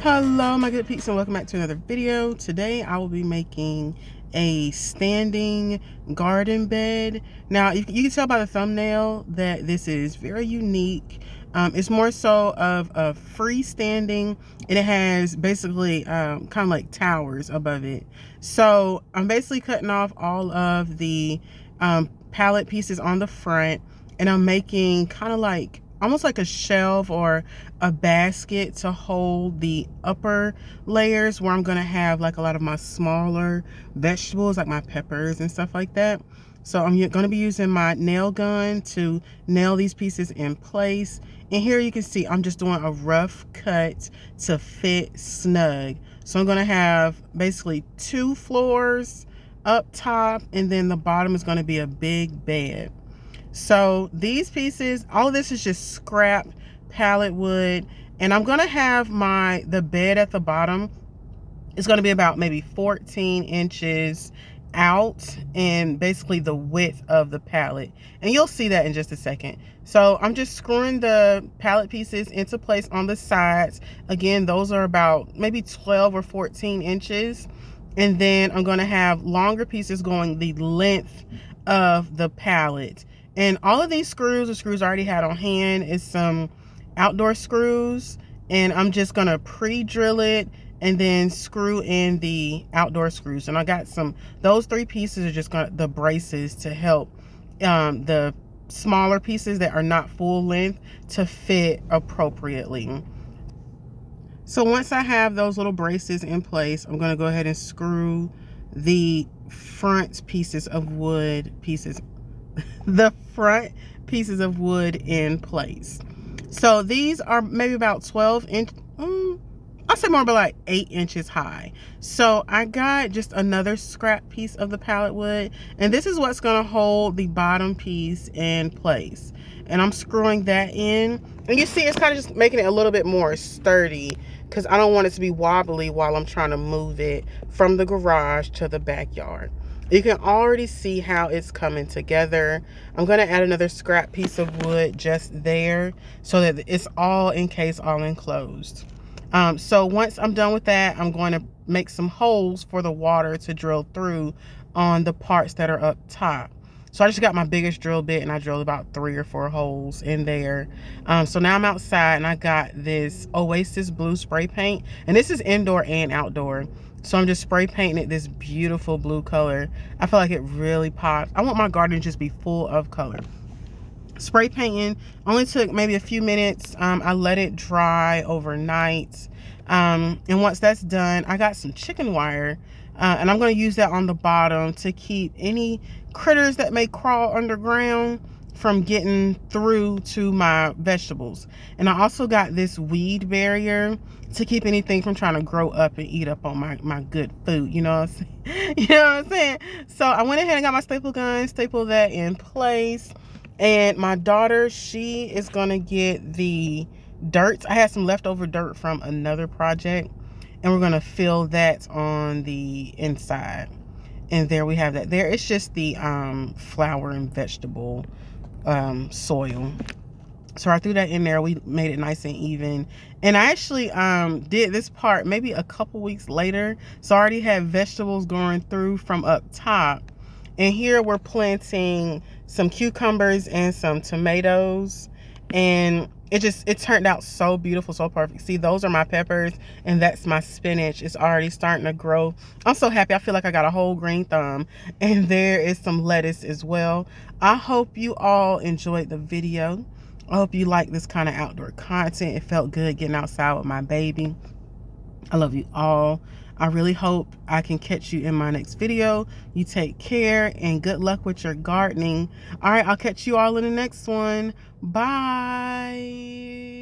Hello my good peeps and welcome back to another video. Today I will be making a standing garden bed. Now you can tell by the thumbnail that this is very unique. It's more so of a freestanding, and it has basically kind of like towers above it. So I'm basically cutting off all of the pallet pieces on the front, and I'm making kind of like almost like a shelf or a basket to hold the upper layers, where I'm gonna have like a lot of my smaller vegetables like my peppers and stuff like that. So I'm gonna be using my nail gun to nail these pieces in place. And here you can see I'm just doing a rough cut to fit snug. So I'm gonna have basically 2 floors up top, and then the bottom is gonna be a big bed. So these pieces, all of this is just scrap pallet wood, and I'm gonna have the bed at the bottom. It's gonna be about maybe 14 inches out, and basically the width of the pallet, and you'll see that in just a second. So I'm just screwing the pallet pieces into place on the sides. Again, those are about maybe 12 or 14 inches, and then I'm gonna have longer pieces going the length of the pallet. And all of these screws are screws I already had on hand. It's some outdoor screws, and I'm just gonna pre-drill it and then screw in the outdoor screws. And I got those 3 pieces are just the braces to help the smaller pieces that are not full length to fit appropriately. So once I have those little braces in place, I'm gonna go ahead and screw the front pieces of wood in place. So these are maybe about 12 inch, I'll say more about like 8 inches high. So I got just another scrap piece of the pallet wood, and this is what's gonna hold the bottom piece in place. And I'm screwing that in, and you see it's kind of just making it a little bit more sturdy, because I don't want it to be wobbly while I'm trying to move it from the garage to the backyard. You can already see how it's coming together. I'm gonna add another scrap piece of wood just there so that it's all encased, all enclosed. So once I'm done with that, I'm going to make some holes for the water to drill through on the parts that are up top. So I just got my biggest drill bit, and I drilled about 3 or 4 holes in there. So now I'm outside, and I got this Oasis blue spray paint, and this is indoor and outdoor. So I'm just spray painting it this beautiful blue color. I feel like it really pops. I want my garden to just be full of color. Spray painting only took maybe a few minutes. I let it dry overnight. And once that's done, I got some chicken wire, and I'm going to use that on the bottom to keep any critters that may crawl underground from getting through to my vegetables. And I also got this weed barrier to keep anything from trying to grow up and eat up on my good food, you know what I'm saying? You know what I'm saying? So I went ahead and got my staple gun, stapled that in place. And my daughter, she is gonna get the dirt. I had some leftover dirt from another project, and we're gonna fill that on the inside. And there we have that. There, it's just the flower and vegetable soil. So I threw that in there. We made it nice and even. And I actually did this part maybe a couple weeks later. So I already had vegetables going through from up top. And here we're planting some cucumbers and some tomatoes. And it turned out so beautiful, so perfect. See, those are my peppers, and that's my spinach. It's already starting to grow. I'm so happy. I feel like I got a whole green thumb. And there is some lettuce as well. I hope you all enjoyed the video. I hope you like this kind of outdoor content. It felt good getting outside with my baby. I love you all. I really hope I can catch you in my next video. You take care, and good luck with your gardening. All right, I'll catch you all in the next one. Bye.